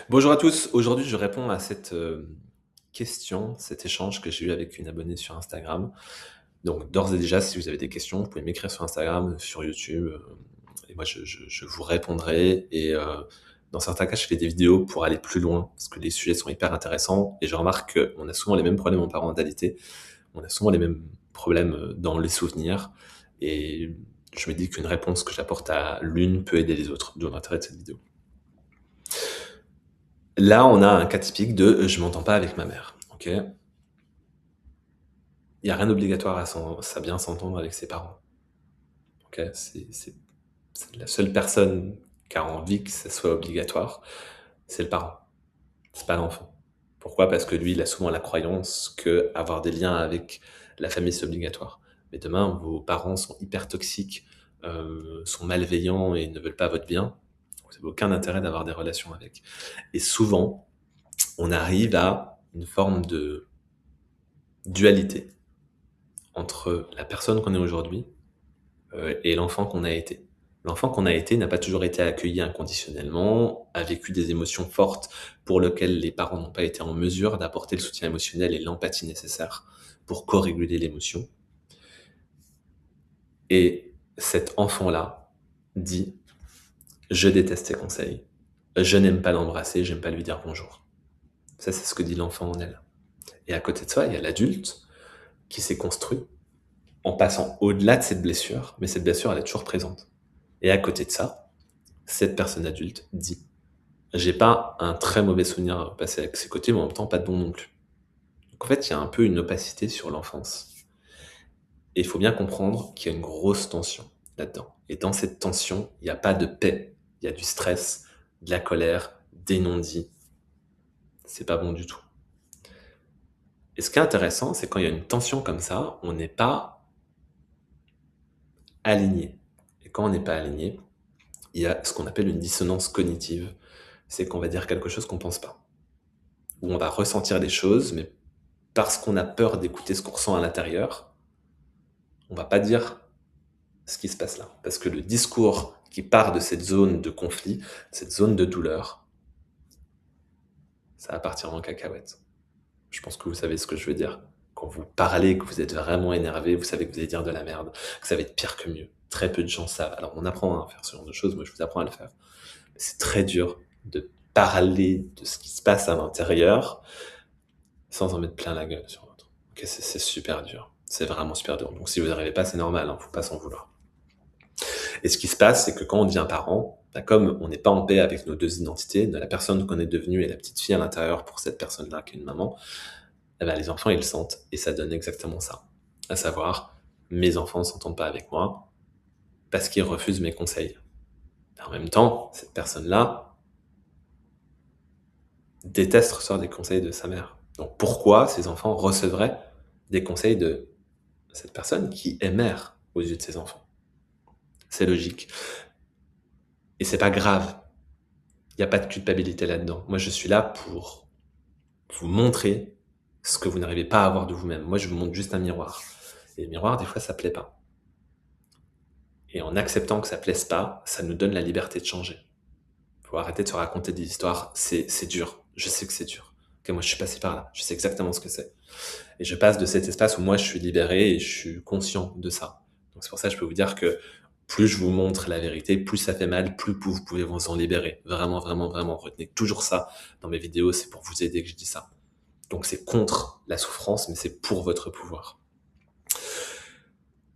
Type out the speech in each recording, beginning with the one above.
Bonjour à tous, aujourd'hui je réponds à cette question, cet échange que j'ai eu avec une abonnée sur Instagram. Donc d'ores et déjà, si vous avez des questions, vous pouvez m'écrire sur Instagram, sur YouTube, et moi je vous répondrai. Et dans certains cas, je fais des vidéos pour aller plus loin, parce que les sujets sont hyper intéressants, et je remarque qu'on a souvent les mêmes problèmes en parentalité, on a souvent les mêmes problèmes dans les souvenirs, et je me dis qu'une réponse que j'apporte à l'une peut aider les autres, d'où l'intérêt de cette vidéo. Là, on a un cas typique de je m'entends pas avec ma mère. Ok, il y a rien d'obligatoire à bien s'entendre avec ses parents. Ok, c'est la seule personne qui a envie que ça soit obligatoire, c'est le parent, c'est pas l'enfant. Pourquoi? Parce que lui, il a souvent la croyance que avoir des liens avec la famille c'est obligatoire. Mais demain, vos parents sont hyper toxiques, sont malveillants et ne veulent pas votre bien. Vous n'avez aucun intérêt d'avoir des relations avec. Et souvent, on arrive à une forme de dualité entre la personne qu'on est aujourd'hui et l'enfant qu'on a été. L'enfant qu'on a été n'a pas toujours été accueilli inconditionnellement, a vécu des émotions fortes pour lesquelles les parents n'ont pas été en mesure d'apporter le soutien émotionnel et l'empathie nécessaires pour co-réguler l'émotion. Et cet enfant-là dit: je déteste tes conseils, je n'aime pas l'embrasser, j'aime pas lui dire bonjour. Ça, c'est ce que dit l'enfant en elle. Et à côté de ça, il y a l'adulte qui s'est construit en passant au-delà de cette blessure, mais cette blessure, elle est toujours présente. Et à côté de ça, cette personne adulte dit: j'ai pas un très mauvais souvenir à passer avec ses côtés, mais en même temps pas de bon non plus. Donc en fait, il y a un peu une opacité sur l'enfance. Et il faut bien comprendre qu'il y a une grosse tension là-dedans. Et dans cette tension, il n'y a pas de paix. Il y a du stress, de la colère, des non-dits. C'est pas bon du tout. Et ce qui est intéressant, c'est quand il y a une tension comme ça, on n'est pas aligné. Et quand on n'est pas aligné, il y a ce qu'on appelle une dissonance cognitive. C'est qu'on va dire quelque chose qu'on pense pas. Ou on va ressentir des choses, mais parce qu'on a peur d'écouter ce qu'on ressent à l'intérieur, on va pas dire ce qui se passe là. Parce que le discours qui part de cette zone de conflit, cette zone de douleur, ça va partir en cacahuète. Je pense que vous savez ce que je veux dire. Quand vous parlez, que vous êtes vraiment énervé, vous savez que vous allez dire de la merde, que ça va être pire que mieux. Très peu de gens savent. Alors on apprend à faire ce genre de choses, moi je vous apprends à le faire. Mais c'est très dur de parler de ce qui se passe à l'intérieur sans en mettre plein la gueule sur l'autre. Ok, c'est super dur. C'est vraiment super dur. Donc si vous n'arrivez pas, c'est normal, hein, faut pas s'en vouloir. Et ce qui se passe, c'est que quand on devient parent, bah, comme on n'est pas en paix avec nos deux identités, de la personne qu'on est devenue et la petite fille à l'intérieur pour cette personne-là qui est une maman, eh ben, les enfants ils le sentent et ça donne exactement ça. À savoir, mes enfants ne s'entendent pas avec moi parce qu'ils refusent mes conseils. Et en même temps, cette personne-là déteste recevoir des conseils de sa mère. Donc pourquoi ces enfants recevraient des conseils de cette personne qui est mère aux yeux de ses enfants? C'est logique. Et c'est pas grave. Il n'y a pas de culpabilité là-dedans. Moi, je suis là pour vous montrer ce que vous n'arrivez pas à avoir de vous-même. Moi, je vous montre juste un miroir. Et le miroir, des fois, ça plaît pas. Et en acceptant que ça plaise pas, ça nous donne la liberté de changer. Faut arrêter de se raconter des histoires. C'est dur. Je sais que c'est dur. Ok, moi, je suis passé par là. Je sais exactement ce que c'est. Et je passe de cet espace où moi, je suis libéré et je suis conscient de ça. Donc, c'est pour ça que je peux vous dire que plus je vous montre la vérité, plus ça fait mal, plus vous pouvez vous en libérer. Vraiment, vraiment, vraiment. Retenez toujours ça dans mes vidéos. C'est pour vous aider que je dis ça. Donc, c'est contre la souffrance, mais c'est pour votre pouvoir.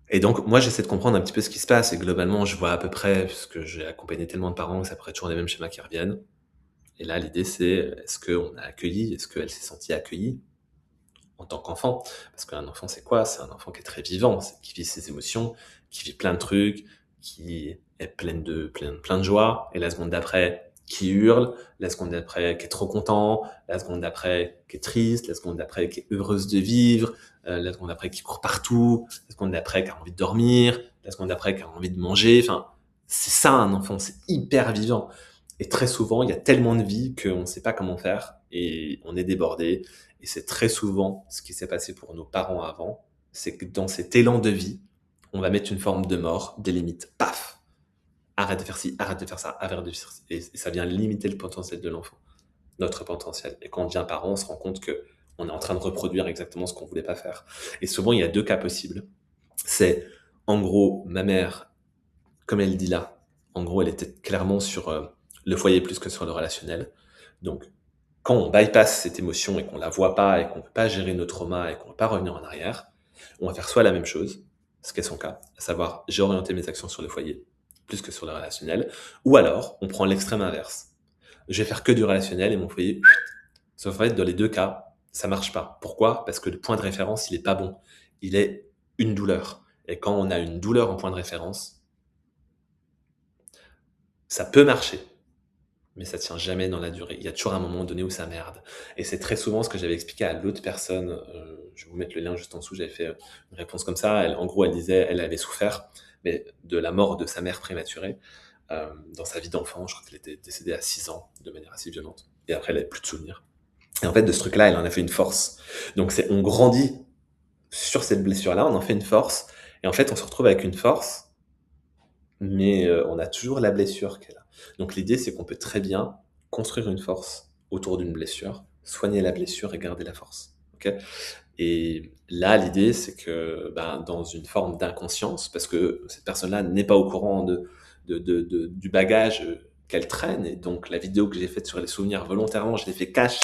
Et donc, moi, j'essaie de comprendre un petit peu ce qui se passe. Et globalement, je vois à peu près, puisque j'ai accompagné tellement de parents que ça pourrait toujours les mêmes schémas qui reviennent. Et là, l'idée, c'est est-ce qu'on a accueilli, est-ce qu'elle s'est sentie accueillie en tant qu'enfant? Parce qu'un enfant, c'est quoi? C'est un enfant qui est très vivant, qui vit ses émotions, qui vit plein de trucs, qui est plein de joie. Et la seconde d'après, qui hurle, la seconde d'après, qui est trop content, la seconde d'après, qui est triste, la seconde d'après, qui est heureuse de vivre, la seconde d'après, qui court partout, la seconde d'après, qui a envie de dormir, la seconde d'après, qui a envie de manger. Enfin, c'est ça un enfant, c'est hyper vivant. Et très souvent, il y a tellement de vie qu'on ne sait pas comment faire et on est débordé. Et c'est très souvent ce qui s'est passé pour nos parents avant, c'est que dans cet élan de vie, on va mettre une forme de mort, des limites. Paf! Arrête de faire ci, arrête de faire ça, arrête de faire ci. Et ça vient limiter le potentiel de l'enfant. notre potentiel. Et quand on devient parent, on se rend compte que on est en train de reproduire exactement ce qu'on voulait pas faire. Et souvent, il y a deux cas possibles. C'est, en gros, ma mère, comme elle dit là, en gros, elle était clairement sur le foyer plus que sur le relationnel. Donc, quand on bypass cette émotion et qu'on la voit pas et qu'on peut pas gérer nos traumas et qu'on ne peut pas revenir en arrière, on va faire soit la même chose, ce qui est son cas, à savoir j'ai orienté mes actions sur le foyer plus que sur le relationnel, ou alors on prend l'extrême inverse. Je vais faire que du relationnel et mon foyer. Sauf en fait, dans les deux cas, ça marche pas. Pourquoi? Parce que le point de référence, il est pas bon. Il est une douleur. Et quand on a une douleur en point de référence, ça peut marcher, mais ça tient jamais dans la durée. Il y a toujours un moment donné où ça merde. Et c'est très souvent ce que j'avais expliqué à l'autre personne. Je vais vous mettre le lien juste en dessous. J'avais fait une réponse comme ça. En gros, elle disait, elle avait souffert, mais de la mort de sa mère prématurée dans sa vie d'enfant. Je crois qu'elle était décédée à 6 ans de manière assez violente. Et après, elle n'avait plus de souvenirs. Et en fait, de ce truc-là, elle en a fait une force. Donc, on grandit sur cette blessure-là, on en fait une force. Et en fait, on se retrouve avec une force, mais on a toujours la blessure qu'elle a. Donc l'idée, c'est qu'on peut très bien construire une force autour d'une blessure, soigner la blessure et garder la force. Ok. Et là, l'idée, c'est que dans une forme d'inconscience, parce que cette personne-là n'est pas au courant du bagage qu'elle traîne, et donc la vidéo que j'ai faite sur les souvenirs, volontairement, je l'ai fait cash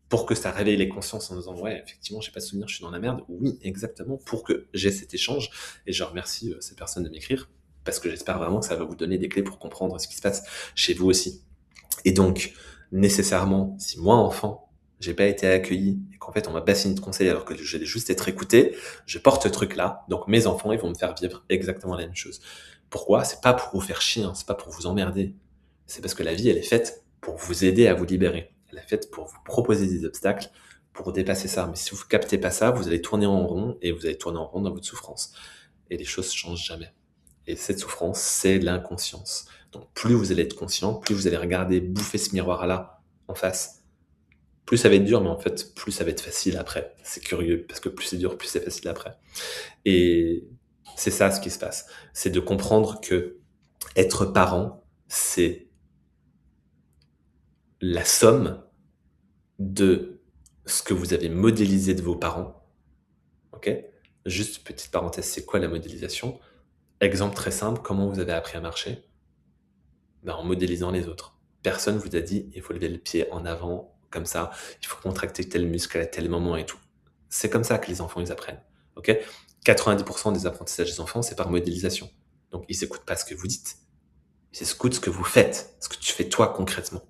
pour que ça réveille les consciences en disant ouais, effectivement, j'ai pas de souvenir, je suis dans la merde. Oui, exactement, pour que j'ai cet échange. Et je remercie ces personnes de m'écrire parce que j'espère vraiment que ça va vous donner des clés pour comprendre ce qui se passe chez vous aussi. Et donc, nécessairement, si moi, enfant, j'ai pas été accueilli et qu'en fait, on m'a bassiné de conseils alors que j'allais juste être écouté, je porte ce truc-là. Donc, mes enfants, ils vont me faire vivre exactement la même chose. Pourquoi? C'est pas pour vous faire chier, hein, c'est pas pour vous emmerder. C'est parce que la vie, elle est faite pour vous aider à vous libérer. Elle est faite pour vous proposer des obstacles, pour dépasser ça. Mais si vous captez pas ça, vous allez tourner en rond et vous allez tourner en rond dans votre souffrance. Et les choses changent jamais. Et cette souffrance, c'est l'inconscience. Donc plus vous allez être conscient, plus vous allez regarder, bouffer ce miroir-là en face, plus ça va être dur, mais en fait, plus ça va être facile après. C'est curieux, parce que plus c'est dur, plus c'est facile après. Et c'est ça ce qui se passe. C'est de comprendre que être parent, c'est la somme de ce que vous avez modélisé de vos parents. Ok. Juste petite parenthèse, c'est quoi la modélisation? Exemple très simple, comment vous avez appris à marcher? En modélisant les autres. Personne vous a dit, il faut lever le pied en avant, comme ça, il faut contracter tel muscle à tel moment et tout. C'est comme ça que les enfants, ils apprennent. Ok. 90% des apprentissages des enfants, c'est par modélisation. Donc, ils n'écoutent pas ce que vous dites. Ils écoutent ce que vous faites, ce que tu fais toi concrètement.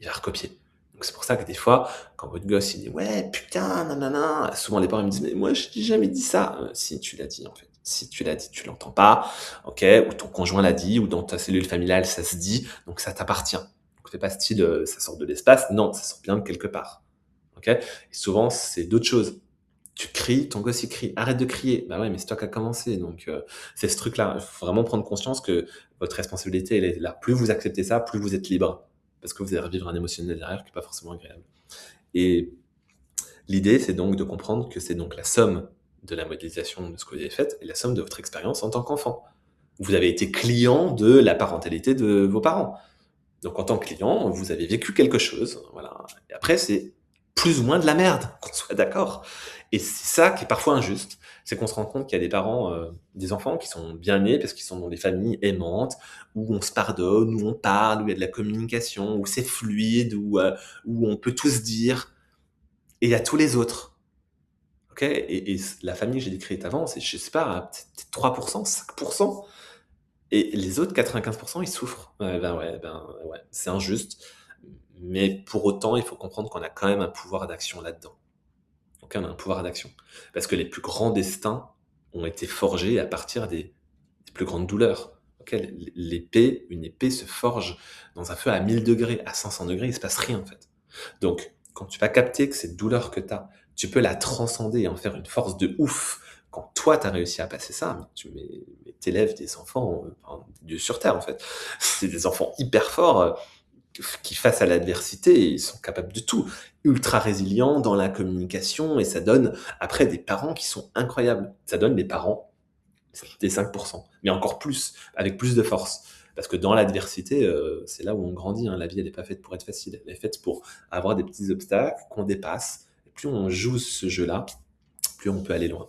Il va recopier. Donc, c'est pour ça que des fois, quand votre gosse, il dit, ouais, putain, nanana, souvent les parents me disent, mais moi, je n'ai jamais dit ça. Si, tu l'as dit, en fait. Si tu l'as dit, tu l'entends pas, ok, ou ton conjoint l'a dit, ou dans ta cellule familiale, ça se dit, donc ça t'appartient. Donc, c'est pas style, ça sort de l'espace, non, ça sort bien de quelque part, ok. Et souvent, c'est d'autres choses. Tu cries, ton gosse il crie, arrête de crier. Bah ouais, mais c'est toi qui as commencé, donc c'est ce truc-là. Il faut vraiment prendre conscience que votre responsabilité, elle est là. Plus vous acceptez ça, plus vous êtes libre, parce que vous allez revivre un émotionnel derrière qui est pas forcément agréable. Et l'idée, c'est donc de comprendre que c'est donc la somme de la modélisation de ce que vous avez fait et la somme de votre expérience en tant qu'enfant. Vous avez été client de la parentalité de vos parents. Donc en tant que client, vous avez vécu quelque chose, voilà. Et après, c'est plus ou moins de la merde, qu'on soit d'accord. Et c'est ça qui est parfois injuste, c'est qu'on se rend compte qu'il y a des parents, des enfants qui sont bien nés parce qu'ils sont dans des familles aimantes, où on se pardonne, où on parle, où il y a de la communication, où c'est fluide, où on peut tout se dire. Et il y a tous les autres. Ok. Et la famille que j'ai décrite avant, c'est, je sais pas, peut-être 3%, 5%. Et les autres 95%, ils souffrent. Ouais, c'est injuste. Mais pour autant, il faut comprendre qu'on a quand même un pouvoir d'action là-dedans. Ok, on a un pouvoir d'action. Parce que les plus grands destins ont été forgés à partir des plus grandes douleurs. Ok, une épée se forge dans un feu à 1000 degrés, à 500 degrés, il se passe rien en fait. Donc, quand tu vas capter que cette douleur que tu as, tu peux la transcender et en faire une force de ouf. Quand toi, tu as réussi à passer ça, mais t'élèves des enfants, enfin, Dieu sur terre en fait. C'est des enfants hyper forts qui, face à l'adversité, ils sont capables de tout. Ultra résilients dans la communication et ça donne après des parents qui sont incroyables. Ça donne des parents des 5%, mais encore plus, avec plus de force. Parce que dans l'adversité, c'est là où on grandit, hein. La vie, elle est pas faite pour être facile. Elle est faite pour avoir des petits obstacles qu'on dépasse. Et plus on joue ce jeu-là, plus on peut aller loin.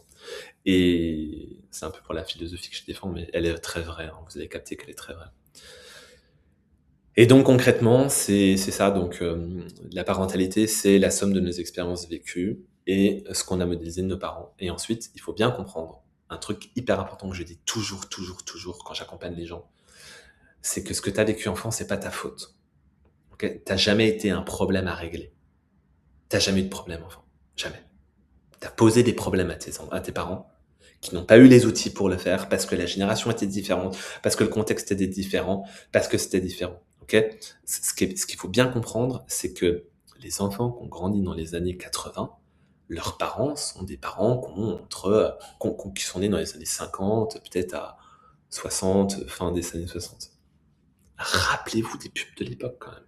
Et c'est un peu pour la philosophie que je défends, mais elle est très vraie, hein. Vous avez capté qu'elle est très vraie. Et donc concrètement, c'est ça. Donc la parentalité, c'est la somme de nos expériences vécues et ce qu'on a modélisé de nos parents. Et ensuite, il faut bien comprendre un truc hyper important que je dis toujours, toujours, toujours quand j'accompagne les gens, c'est que ce que tu as vécu enfant, c'est pas ta faute. Ok, t'as jamais été un problème à régler. T'as jamais eu de problème enfant, jamais. T'as posé des problèmes à tes parents qui n'ont pas eu les outils pour le faire parce que la génération était différente, parce que le contexte était différent, parce que c'était différent. Ok. Ce qu'il faut bien comprendre, c'est que les enfants qui ont grandi dans les années 80, leurs parents sont des parents qui sont nés dans les années 50, peut-être à 60, fin des années 60. Rappelez-vous des pubs de l'époque quand même.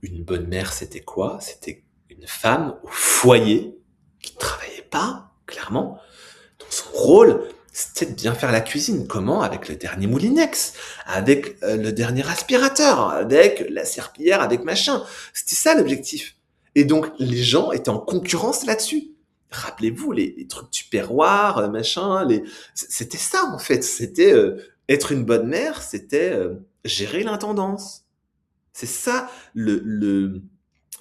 Une bonne mère, c'était quoi? C'était une femme au foyer qui ne travaillait pas, clairement. Donc son rôle, c'était de bien faire la cuisine. Comment? Avec le dernier Moulinex, avec le dernier aspirateur, avec la serpillière, avec machin. C'était ça l'objectif. Et donc les gens étaient en concurrence là-dessus. Rappelez-vous les trucs du perroir, machin. C'était ça en fait. C'était être une bonne mère, c'était gérer l'intendance. C'est ça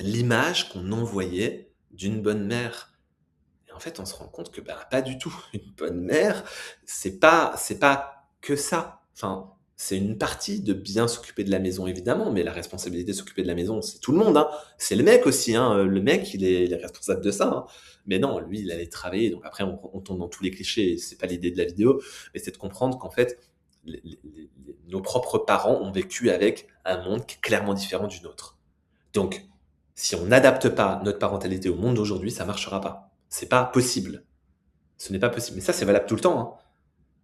l'image qu'on envoyait d'une bonne mère. Et en fait, on se rend compte que bah, pas du tout. Une bonne mère, c'est pas que ça. Enfin, c'est une partie de bien s'occuper de la maison, évidemment, mais la responsabilité de s'occuper de la maison, c'est tout le monde, hein. C'est le mec aussi, hein. Le mec, il est responsable de ça, hein. Mais non, lui, il allait travailler. Donc après, on tombe dans tous les clichés. C'est pas l'idée de la vidéo, mais c'est de comprendre qu'en fait, nos propres parents ont vécu avec un monde qui est clairement différent du nôtre. Donc, si on n'adapte pas notre parentalité au monde d'aujourd'hui, ça marchera pas. C'est pas possible. Ce n'est pas possible. Mais ça, c'est valable tout le temps, hein.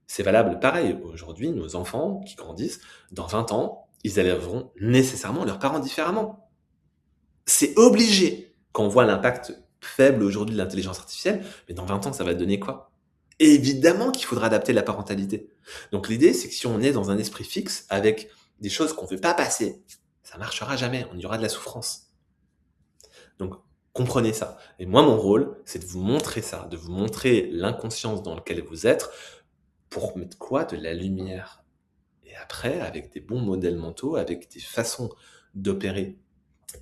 C'est valable pareil. Aujourd'hui, nos enfants qui grandissent, dans 20 ans, ils élèveront nécessairement leurs parents différemment. C'est obligé. Quand on voit l'impact faible aujourd'hui de l'intelligence artificielle, mais dans 20 ans, ça va donner quoi? Évidemment qu'il faudra adapter la parentalité. Donc l'idée, c'est que si on est dans un esprit fixe avec des choses qu'on ne veut pas passer, ça marchera jamais. On y aura de la souffrance. Donc, comprenez ça. Et moi, mon rôle, c'est de vous montrer ça, de vous montrer l'inconscience dans laquelle vous êtes pour mettre quoi? De la lumière. Et après, avec des bons modèles mentaux, avec des façons d'opérer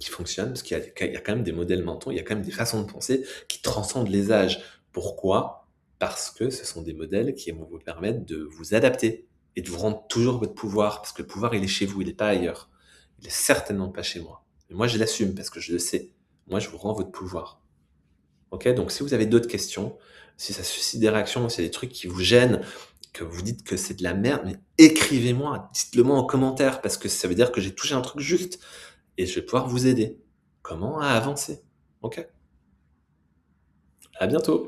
qui fonctionnent, parce qu'il y a quand même des modèles mentaux, il y a quand même des façons de penser qui transcendent les âges. Pourquoi? Parce que ce sont des modèles qui vont vous permettre de vous adapter et de vous rendre toujours votre pouvoir, parce que le pouvoir, il est chez vous, il n'est pas ailleurs. Il est certainement pas chez moi. Et moi, je l'assume parce que je le sais. Moi, je vous rends votre pouvoir. Ok? Donc, si vous avez d'autres questions, si ça suscite des réactions, s'il y a des trucs qui vous gênent, que vous dites que c'est de la merde, mais écrivez-moi, dites-le moi en commentaire, parce que ça veut dire que j'ai touché un truc juste et je vais pouvoir vous aider. Comment à avancer. Ok? À bientôt.